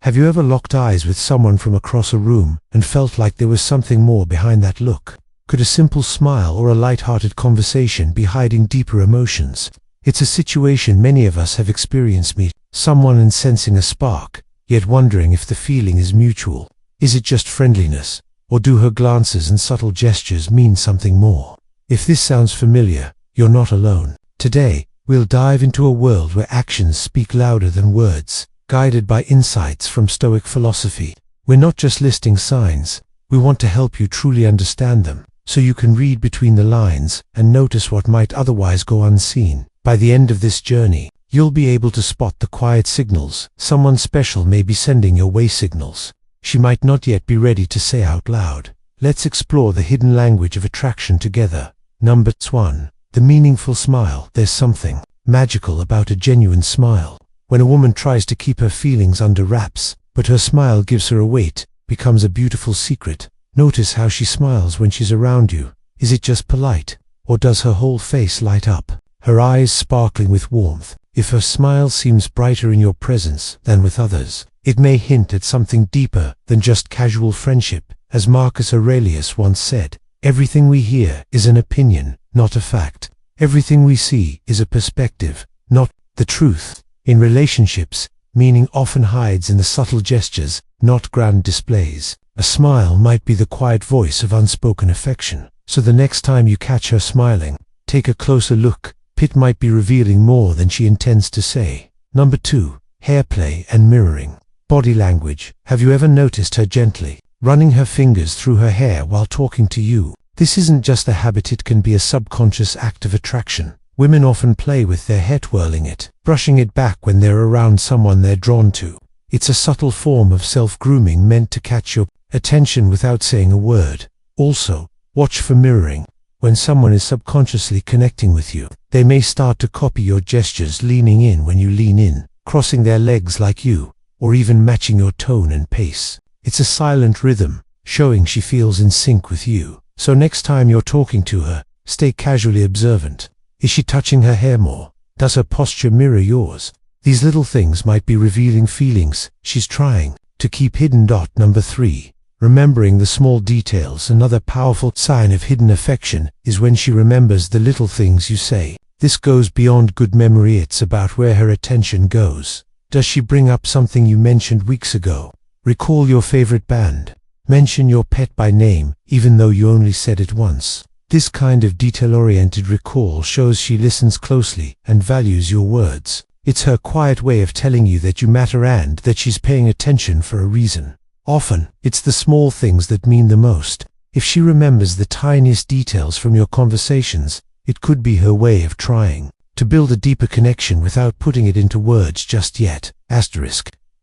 Have you ever locked eyes with someone from across a room and felt like there was something more behind that look? Could a simple smile or a light-hearted conversation be hiding deeper emotions? It's a situation many of us have experienced, meeting someone and sensing a spark, yet wondering if the feeling is mutual. Is it just friendliness, or do her glances and subtle gestures mean something more? If this sounds familiar, you're not alone. Today, we'll dive into a world where actions speak louder than words, guided by insights from Stoic philosophy. We're not just listing signs, we want to help you truly understand them, so you can read between the lines and notice what might otherwise go unseen. By the end of this journey, you'll be able to spot the quiet signals. Someone special may be sending your way signals she might not yet be ready to say out loud. Let's explore the hidden language of attraction together. Number 1. The meaningful smile. There's something magical about a genuine smile. When a woman tries to keep her feelings under wraps, but her smile gives her a weight, becomes a beautiful secret. Notice how she smiles when she's around you. Is it just polite, or does her whole face light up, her eyes sparkling with warmth? If her smile seems brighter in your presence than with others, it may hint at something deeper than just casual friendship. As Marcus Aurelius once said, everything we hear is an opinion, not a fact. Everything we see is a perspective, not the truth. In relationships, meaning often hides in the subtle gestures, not grand displays. A smile might be the quiet voice of unspoken affection. So the next time you catch her smiling, take a closer look. It might be revealing more than she intends to say. Number 2. Hairplay and mirroring. Body language. Have you ever noticed her gently running her fingers through her hair while talking to you? This isn't just a habit, it can be a subconscious act of attraction. Women often play with their hair, twirling it, brushing it back when they're around someone they're drawn to. It's a subtle form of self-grooming meant to catch your attention without saying a word. Also, watch for mirroring. When someone is subconsciously connecting with you, they may start to copy your gestures, leaning in when you lean in, crossing their legs like you, or even matching your tone and pace. It's a silent rhythm, showing she feels in sync with you. So next time you're talking to her, stay casually observant. Is she touching her hair more? Does her posture mirror yours? These little things might be revealing feelings she's trying to keep hidden. Number 3. Remembering the small details. Another powerful sign of hidden affection is when she remembers the little things you say. This goes beyond good memory, it's about where her attention goes. Does she bring up something you mentioned weeks ago? Recall your favorite band? Mention your pet by name, even though you only said it once? This kind of detail-oriented recall shows she listens closely and values your words. It's her quiet way of telling you that you matter and that she's paying attention for a reason. Often, it's the small things that mean the most. If she remembers the tiniest details from your conversations, it could be her way of trying to build a deeper connection without putting it into words just yet.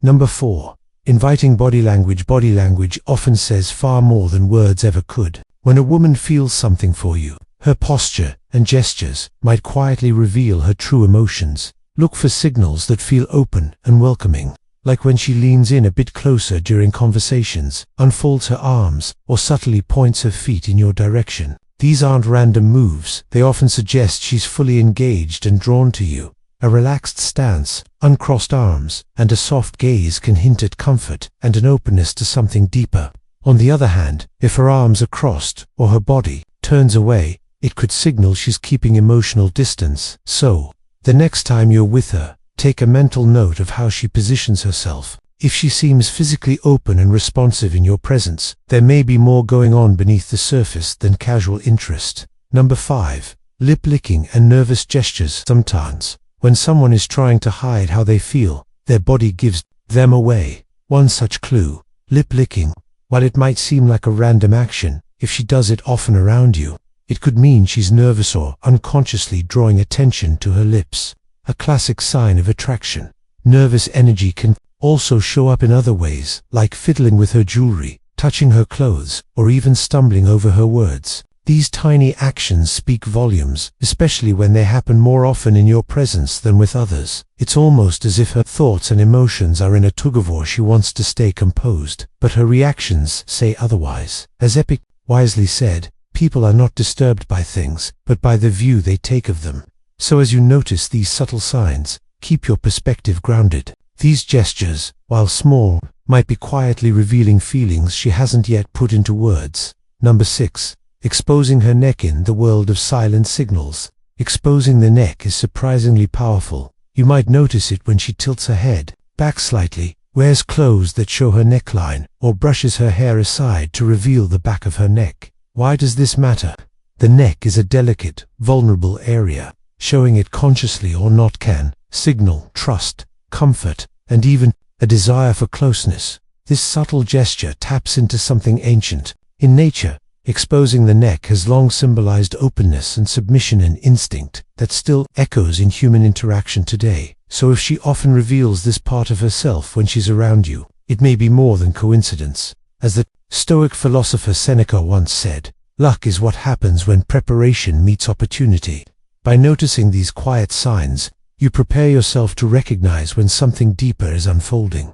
Number 4. Inviting body language. Body language often says far more than words ever could. When a woman feels something for you, her posture and gestures might quietly reveal her true emotions. Look for signals that feel open and welcoming, like when she leans in a bit closer during conversations, unfolds her arms, or subtly points her feet in your direction. These aren't random moves, they often suggest she's fully engaged and drawn to you. A relaxed stance, uncrossed arms, and a soft gaze can hint at comfort and an openness to something deeper. On the other hand, if her arms are crossed or her body turns away, it could signal she's keeping emotional distance. So, the next time you're with her, take a mental note of how she positions herself. If she seems physically open and responsive in your presence, there may be more going on beneath the surface than casual interest. Number 5. Lip licking and nervous gestures. Sometimes, when someone is trying to hide how they feel, their body gives them away. One such clue, lip licking. While it might seem like a random action, if she does it often around you, it could mean she's nervous or unconsciously drawing attention to her lips. A classic sign of attraction. Nervous energy can also show up in other ways, like fiddling with her jewelry, touching her clothes, or even stumbling over her words. These tiny actions speak volumes, especially when they happen more often in your presence than with others. It's almost as if her thoughts and emotions are in a tug-of-war. She wants to stay composed, but her reactions say otherwise. As Epictetus wisely said, people are not disturbed by things, but by the view they take of them. So as you notice these subtle signs, keep your perspective grounded. These gestures, while small, might be quietly revealing feelings she hasn't yet put into words. Number 6. Exposing her neck in the world of silent signals. Exposing the neck is surprisingly powerful. You might notice it when she tilts her head back slightly, wears clothes that show her neckline, or brushes her hair aside to reveal the back of her neck. Why does this matter? The neck is a delicate, vulnerable area. Showing it consciously or not can signal trust, comfort, and even a desire for closeness. This subtle gesture taps into something ancient. In nature, exposing the neck has long symbolized openness and submission, an instinct that still echoes in human interaction today. So if she often reveals this part of herself when she's around you, it may be more than coincidence. As the Stoic philosopher Seneca once said, "Luck is what happens when preparation meets opportunity." By noticing these quiet signs, you prepare yourself to recognize when something deeper is unfolding.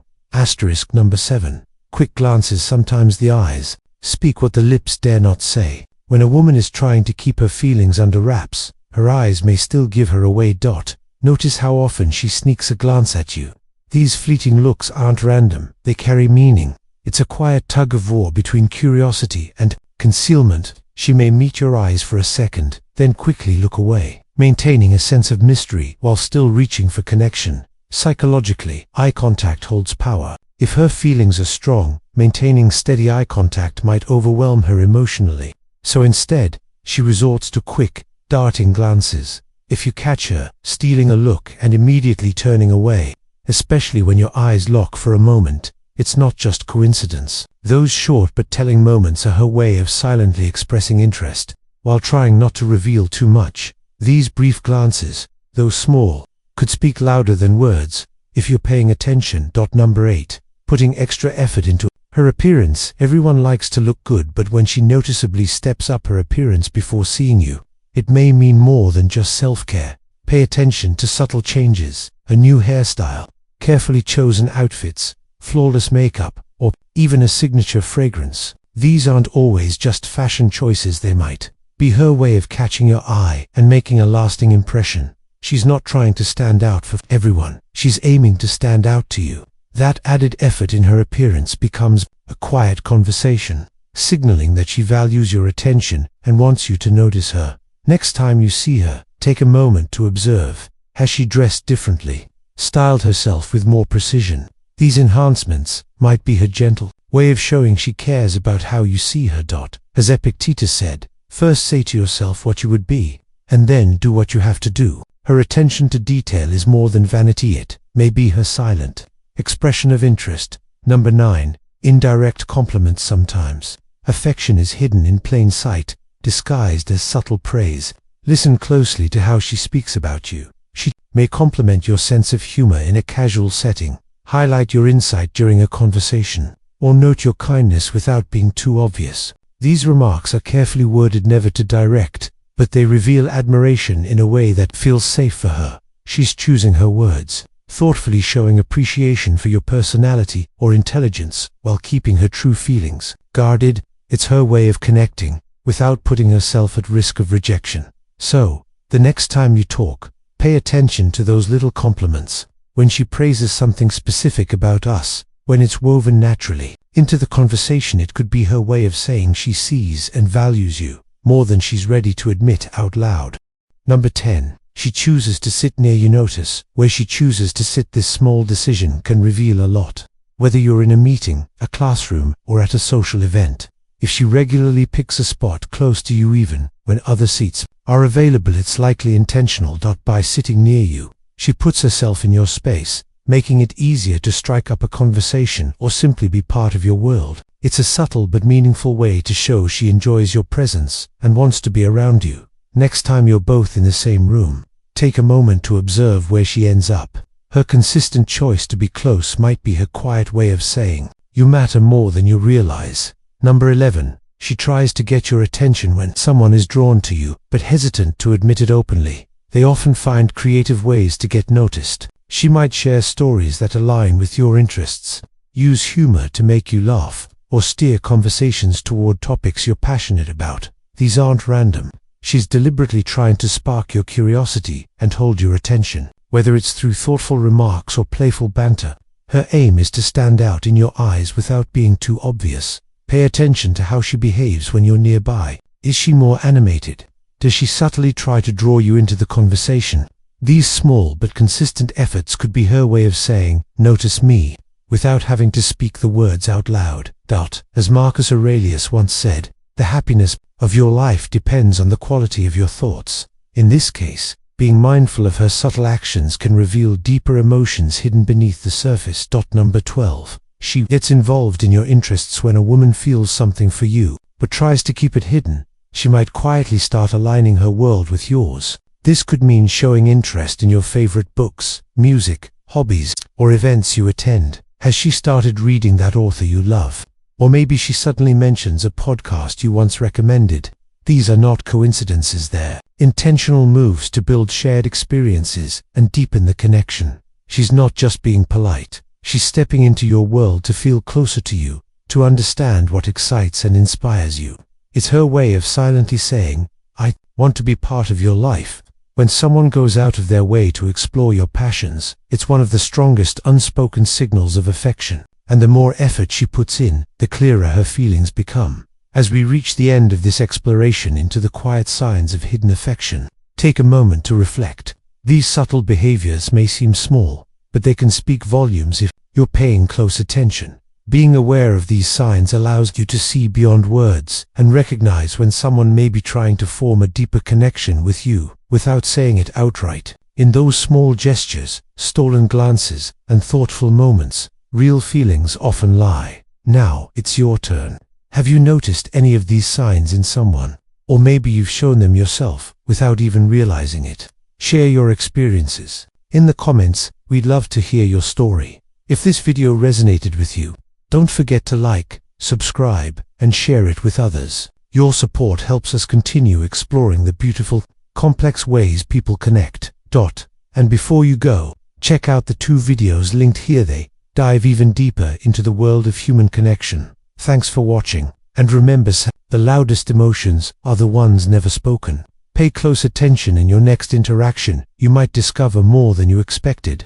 Number 7. Quick glances. Sometimes the eyes speak what the lips dare not say. When a woman is trying to keep her feelings under wraps, her eyes may still give her away. Notice how often she sneaks a glance at you. These fleeting looks aren't random, they carry meaning. It's a quiet tug of war between curiosity and concealment. She may meet your eyes for a second, then quickly look away, maintaining a sense of mystery while still reaching for connection. Psychologically, eye contact holds power. If her feelings are strong, maintaining steady eye contact might overwhelm her emotionally. So instead, she resorts to quick, darting glances. If you catch her stealing a look and immediately turning away, especially when your eyes lock for a moment, it's not just coincidence. Those short but telling moments are her way of silently expressing interest, while trying not to reveal too much. These brief glances, though small, could speak louder than words, if you're paying attention. Number 8. Putting extra effort into her appearance. Everyone likes to look good, but when she noticeably steps up her appearance before seeing you, it may mean more than just self-care. Pay attention to subtle changes, a new hairstyle, carefully chosen outfits, flawless makeup, or even a signature fragrance. These aren't always just fashion choices. They might be her way of catching your eye and making a lasting impression. She's not trying to stand out for everyone. She's aiming to stand out to you. That added effort in her appearance becomes a quiet conversation, signaling that she values your attention and wants you to notice her. Next time you see her, take a moment to observe. Has she dressed differently? Styled herself with more precision? These enhancements might be her gentle way of showing she cares about how you see her. As Epictetus said, first say to yourself what you would be, and then do what you have to do. Her attention to detail is more than vanity. It may be her silent expression of interest. Number 9. Indirect compliments. Sometimes affection is hidden in plain sight, disguised as subtle praise. Listen closely to how she speaks about you. She may compliment your sense of humor in a casual setting, highlight your insight during a conversation, or note your kindness without being too obvious. These remarks are carefully worded, never too direct, but they reveal admiration in a way that feels safe for her. She's choosing her words, thoughtfully showing appreciation for your personality or intelligence while keeping her true feelings guarded. It's her way of connecting without putting herself at risk of rejection. So, the next time you talk, pay attention to those little compliments. When she praises something specific about us, when it's woven naturally into the conversation, it could be her way of saying she sees and values you more than she's ready to admit out loud. Number 10. She chooses to sit near you. Notice where she chooses to sit. This small decision can reveal a lot. Whether you're in a meeting, a classroom, or at a social event, if she regularly picks a spot close to you even when other seats are available, it's likely intentional. By sitting near you, she puts herself in your space, making it easier to strike up a conversation or simply be part of your world. It's a subtle but meaningful way to show she enjoys your presence and wants to be around you. Next time you're both in the same room, take a moment to observe where she ends up. Her consistent choice to be close might be her quiet way of saying, "You matter more than you realize." Number 11. She tries to get your attention when someone is drawn to you, but hesitant to admit it openly. They often find creative ways to get noticed. She might share stories that align with your interests, use humor to make you laugh, or steer conversations toward topics you're passionate about. These aren't random. She's deliberately trying to spark your curiosity and hold your attention. Whether it's through thoughtful remarks or playful banter, her aim is to stand out in your eyes without being too obvious. Pay attention to how she behaves when you're nearby. Is she more animated? Does she subtly try to draw you into the conversation? These small but consistent efforts could be her way of saying, "Notice me," without having to speak the words out loud. As Marcus Aurelius once said, the happiness of your life depends on the quality of your thoughts. In this case, being mindful of her subtle actions can reveal deeper emotions hidden beneath the surface. Number 12. She gets involved in your interests. When a woman feels something for you, but tries to keep it hidden, she might quietly start aligning her world with yours. This could mean showing interest in your favorite books, music, hobbies, or events you attend. Has she started reading that author you love? Or maybe she suddenly mentions a podcast you once recommended. These are not coincidences, they're intentional moves to build shared experiences and deepen the connection. She's not just being polite. She's stepping into your world to feel closer to you, to understand what excites and inspires you. It's her way of silently saying, "I want to be part of your life." When someone goes out of their way to explore your passions, it's one of the strongest unspoken signals of affection. And the more effort she puts in, the clearer her feelings become. As we reach the end of this exploration into the quiet signs of hidden affection, take a moment to reflect. These subtle behaviors may seem small, but they can speak volumes if you're paying close attention. Being aware of these signs allows you to see beyond words and recognize when someone may be trying to form a deeper connection with you without saying it outright. In those small gestures, stolen glances, and thoughtful moments, real feelings often lie. Now, it's your turn. Have you noticed any of these signs in someone? Or maybe you've shown them yourself without even realizing it. Share your experiences. In the comments, we'd love to hear your story. If this video resonated with you, don't forget to like, subscribe, and share it with others. Your support helps us continue exploring the beautiful, complex ways people connect. And before you go, check out the 2 videos linked here. They dive even deeper into the world of human connection. Thanks for watching, and remember, the loudest emotions are the ones never spoken. Pay close attention in your next interaction. You might discover more than you expected.